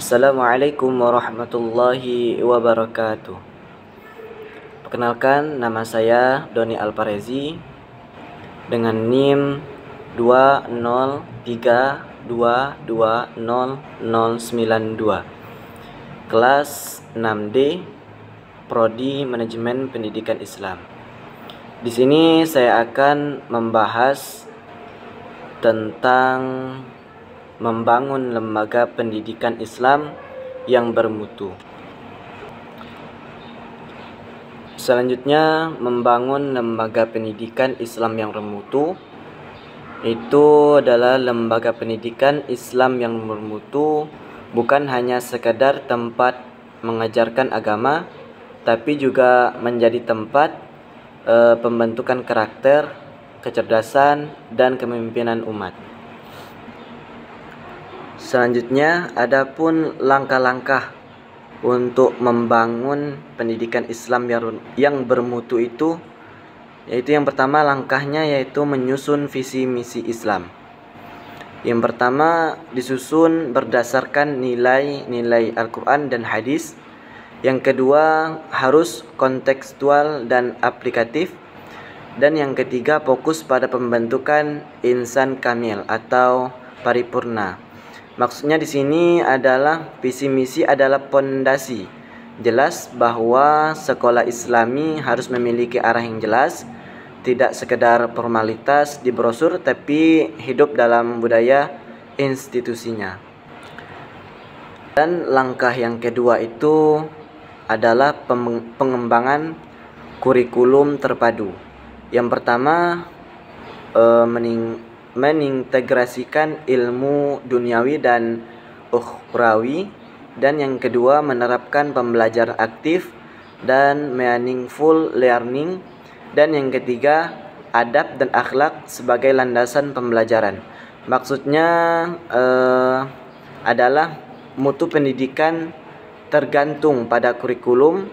Assalamualaikum warahmatullahi wabarakatuh. Perkenalkan, nama saya Doni Alparezi dengan NIM 203220092, kelas 6D, Prodi Manajemen Pendidikan Islam. Di sini saya akan membahas tentang membangun lembaga pendidikan Islam yang bermutu. Selanjutnya, membangun lembaga pendidikan Islam yang bermutu itu adalah lembaga pendidikan Islam yang bermutu bukan hanya sekadar tempat mengajarkan agama, tapi juga menjadi tempat pembentukan karakter, kecerdasan, dan kepemimpinan umat. Selanjutnya, adapun langkah-langkah untuk membangun pendidikan Islam yang bermutu itu, yaitu yang pertama langkahnya yaitu menyusun visi misi Islam. Yang pertama disusun berdasarkan nilai-nilai Al-Quran dan hadis. Yang kedua harus kontekstual dan aplikatif. Dan yang ketiga fokus pada pembentukan insan kamil atau paripurna. Maksudnya di sini adalah visi misi adalah pondasi jelas bahwa sekolah Islami harus memiliki arah yang jelas, tidak sekedar formalitas di brosur tapi hidup dalam budaya institusinya. Dan langkah yang kedua itu adalah pengembangan kurikulum terpadu. Yang pertama menintegrasikan ilmu duniawi dan ukhrawi, dan yang kedua menerapkan pembelajaran aktif dan meaningful learning, dan yang ketiga adab dan akhlak sebagai landasan pembelajaran. Maksudnya adalah mutu pendidikan tergantung pada kurikulum.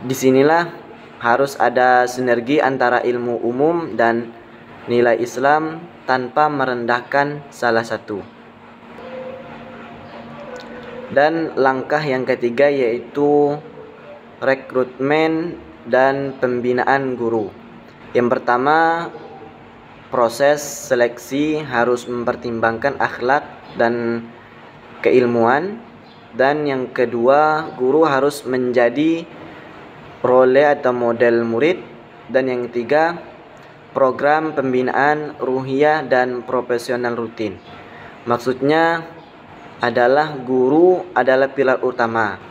Disinilah harus ada sinergi antara ilmu umum dan nilai Islam tanpa merendahkan salah satu. Dan langkah yang ketiga yaitu rekrutmen dan pembinaan guru. Yang pertama, proses seleksi harus mempertimbangkan akhlak dan keilmuan. Dan yang kedua, guru harus menjadi role atau model murid. Dan yang ketiga, program pembinaan ruhiyah dan profesional rutin. Maksudnya adalah guru adalah pilar utama.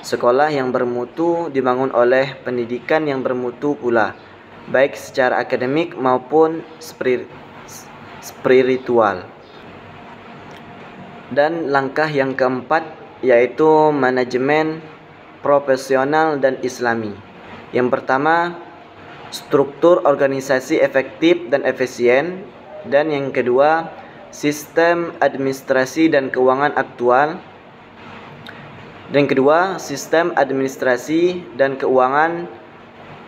Sekolah yang bermutu dibangun oleh pendidikan yang bermutu pula, baik secara akademik maupun spiritual. Dan langkah yang keempat yaitu manajemen profesional dan Islami. Yang pertama, struktur organisasi efektif dan efisien. Dan yang kedua, sistem administrasi dan keuangan aktual. Dan kedua, sistem administrasi dan keuangan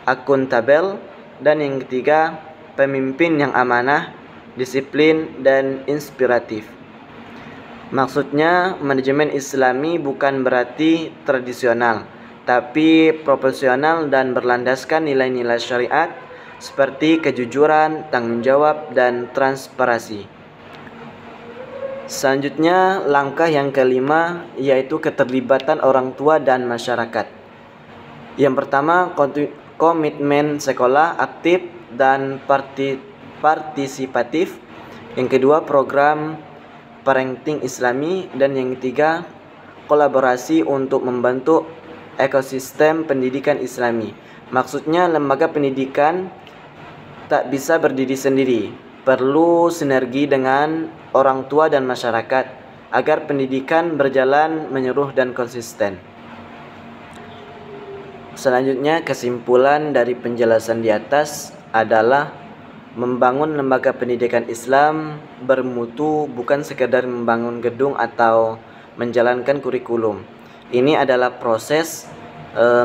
akuntabel. Dan yang ketiga, pemimpin yang amanah, disiplin, dan inspiratif. Maksudnya manajemen Islami bukan berarti tradisional, tapi profesional dan berlandaskan nilai-nilai syariat seperti kejujuran, tanggung jawab, dan transparansi. Selanjutnya, langkah yang kelima yaitu keterlibatan orang tua dan masyarakat. Yang pertama, komitmen sekolah aktif dan partisipatif. Yang kedua, program parenting Islami. Dan yang ketiga, kolaborasi untuk membentuk ekosistem pendidikan Islami. Maksudnya lembaga pendidikan tak bisa berdiri sendiri, perlu sinergi dengan orang tua dan masyarakat agar pendidikan berjalan menyeluruh dan konsisten. Selanjutnya, kesimpulan dari penjelasan di atas adalah membangun lembaga pendidikan Islam bermutu bukan sekedar membangun gedung atau menjalankan kurikulum. Ini adalah proses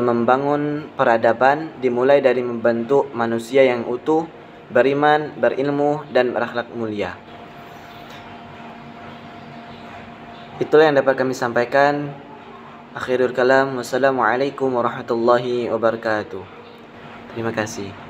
membangun peradaban, dimulai dari membentuk manusia yang utuh, beriman, berilmu, dan berakhlak mulia. Itulah yang dapat kami sampaikan. Akhirul kalam, wassalamualaikum warahmatullahi wabarakatuh. Terima kasih.